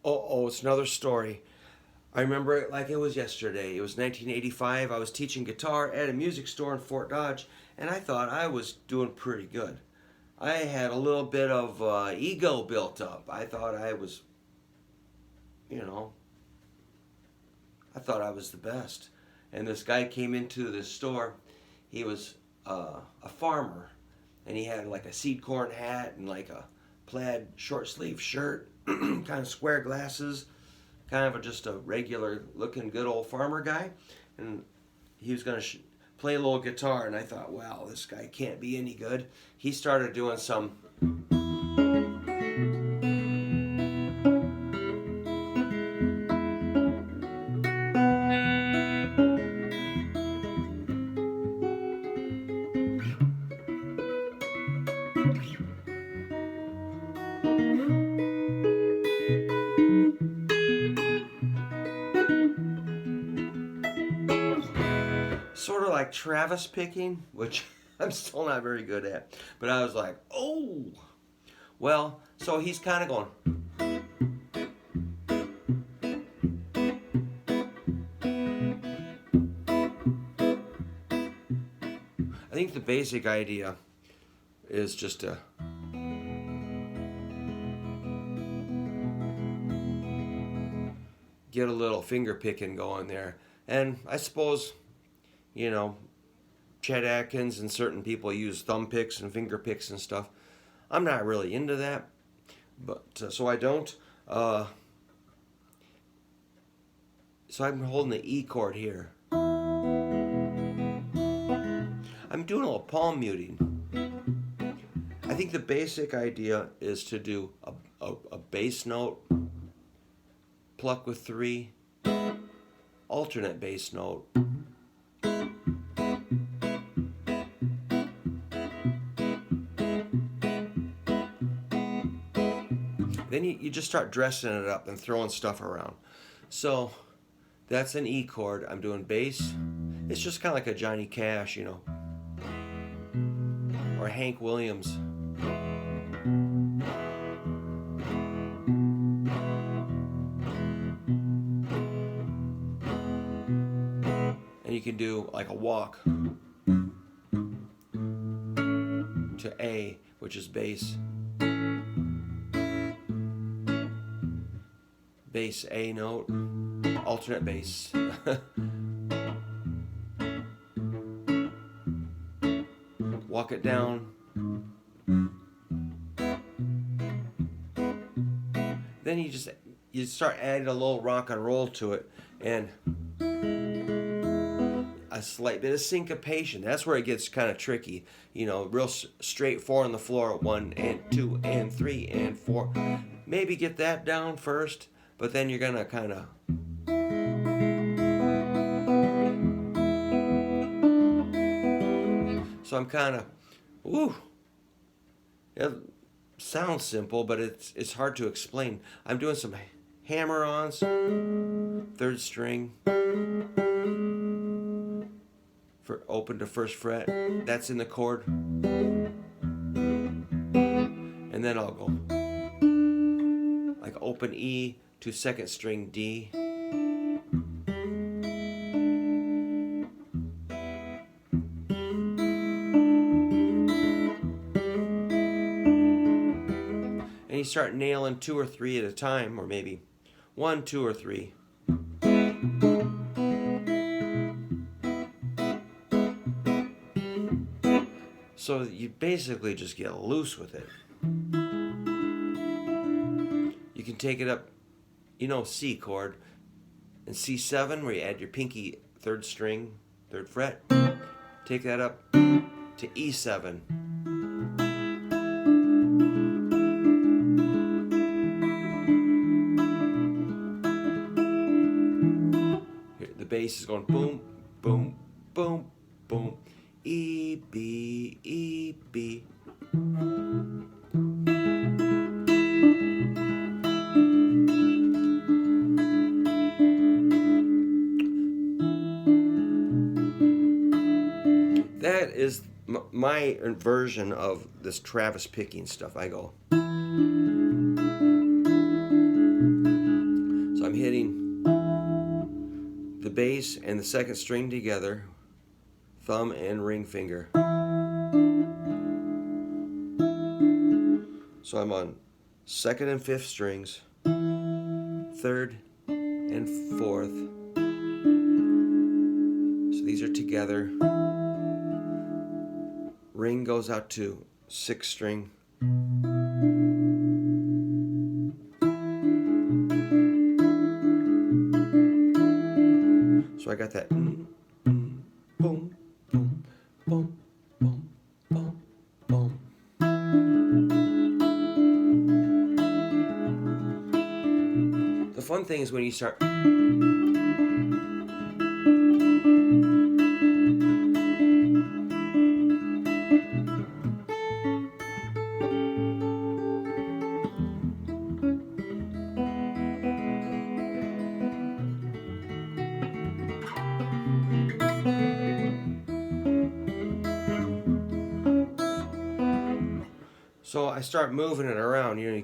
Oh, it's another story. I remember it like it was yesterday. It was 1985. I was teaching guitar at a music store in Fort Dodge, and I thought I was doing pretty good. I had a little bit of ego built up. I thought I was, you know, I thought I was the best. And this guy came into the store. He was a farmer, and he had like a seed corn hat and like a plaid short sleeve shirt, kind of square glasses, kind of just a regular looking good old farmer guy. And he was going to play a little guitar, and I thought, wow, this guy can't be any good. He started doing some sort of like Travis picking, which I'm still not very good at. But I was like, oh, well, so he's kind of going. I think the basic idea is just to get a little finger picking going there. And I suppose, you know, Chet Atkins and certain people use thumb picks and finger picks and stuff. I'm not really into that, but so I don't. So I'm holding the E chord here. I'm doing a little palm muting. I think the basic idea is to do a bass note, pluck with three, alternate bass note, then you just start dressing it up and throwing stuff around. So that's an E chord. I'm doing bass. It's just kind of like a Johnny Cash, you know, or Hank Williams. And you can do like a walk to A, which is bass. Bass A note, alternate bass. Walk it down. Then you start adding a little rock and roll to it, and a slight bit of syncopation. That's where it gets kind of tricky. You know, real straight four on the floor. 1 and 2 and 3 and 4. Maybe get that down first, but then you're gonna kind of so I'm kind of, ooh, it sounds simple, but it's hard to explain. I'm doing some hammer-ons, third string, for open to first fret. That's in the chord, and then I'll go like open E to second string D. And you start nailing 2 or 3 at a time, or maybe 1, 2, or 3. So you basically just get loose with it. You can take it up, you know, C chord, and C7 where you add your pinky third string, third fret. Take that up to E7. The bass is going boom, boom, boom, boom, E, B, E, B. That is my version of this Travis picking stuff. I go. bass and the second string together, thumb and ring finger. So I'm on second and fifth strings, third and fourth. So these are together. Ring goes out to sixth string. So I got that boom, boom, boom, boom, boom, boom. The fun thing is when you start so I start moving it around. You know,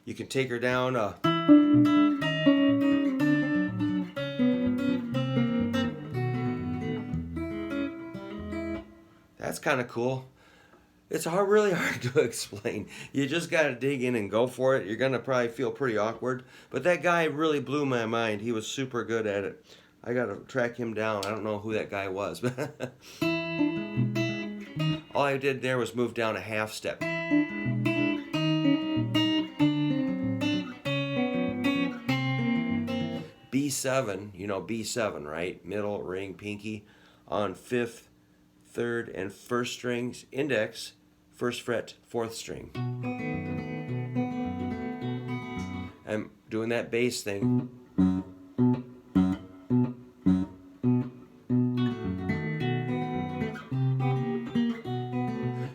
you can take her down. That's kind of cool. It's really hard to explain. You just got to dig in and go for it. You're going to probably feel pretty awkward. But that guy really blew my mind. He was super good at it. I got to track him down. I don't know who that guy was. All I did there was move down a half step. B7, you know B7, right? Middle, ring, pinky, on fifth, third, and first strings, index, first fret, fourth string. I'm doing that bass thing.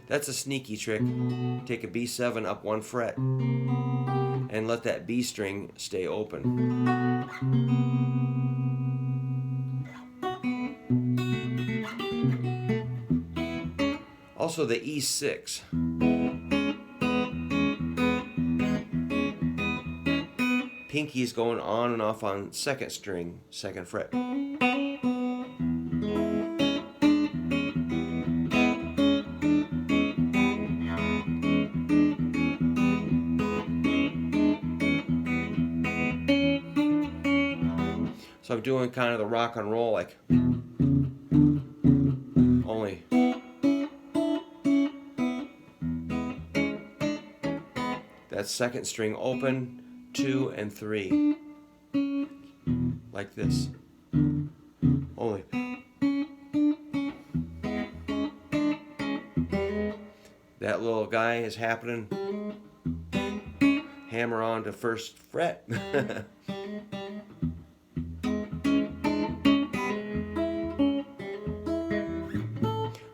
That's a sneaky trick. Take a B7 up one fret and let that B string stay open. Also the E6. Pinky's going on and off on second string, second fret. So I'm doing kind of the rock and roll, like only that second string open, 2 and 3, like this. Only that little guy is happening. Hammer on to first fret.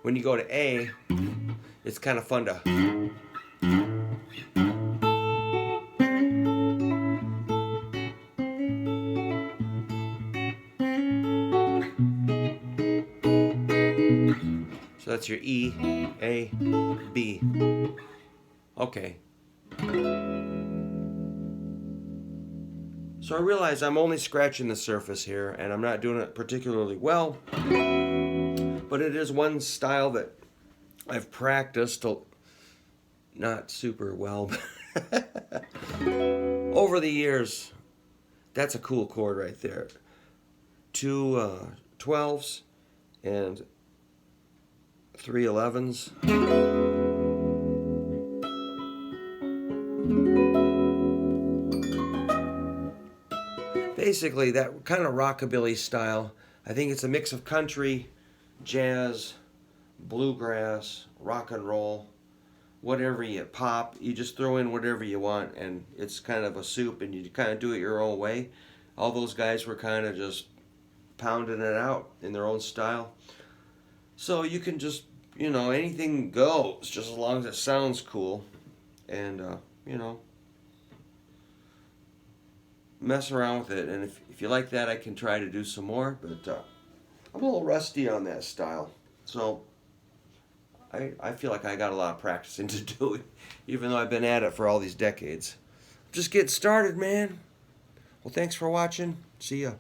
When you go to A, it's kind of fun to so that's your E, A, B. Okay. So I realize I'm only scratching the surface here and I'm not doing it particularly well. But it is one style that I've practiced not super well. Over the years. That's a cool chord right there. 2 12s and 3 11s. Basically that kind of rockabilly style. I think it's a mix of country, jazz, bluegrass, rock and roll, whatever you pop, you just throw in whatever you want and it's kind of a soup and you kind of do it your own way. All those guys were kind of just pounding it out in their own style. So you can just, you know, anything goes just as long as it sounds cool and, you know, mess around with it. And if you like that, I can try to do some more, but I'm a little rusty on that style, so I feel like I got a lot of practicing to do it, even though I've been at it for all these decades. Just getting started, man. Well, thanks for watching. See ya.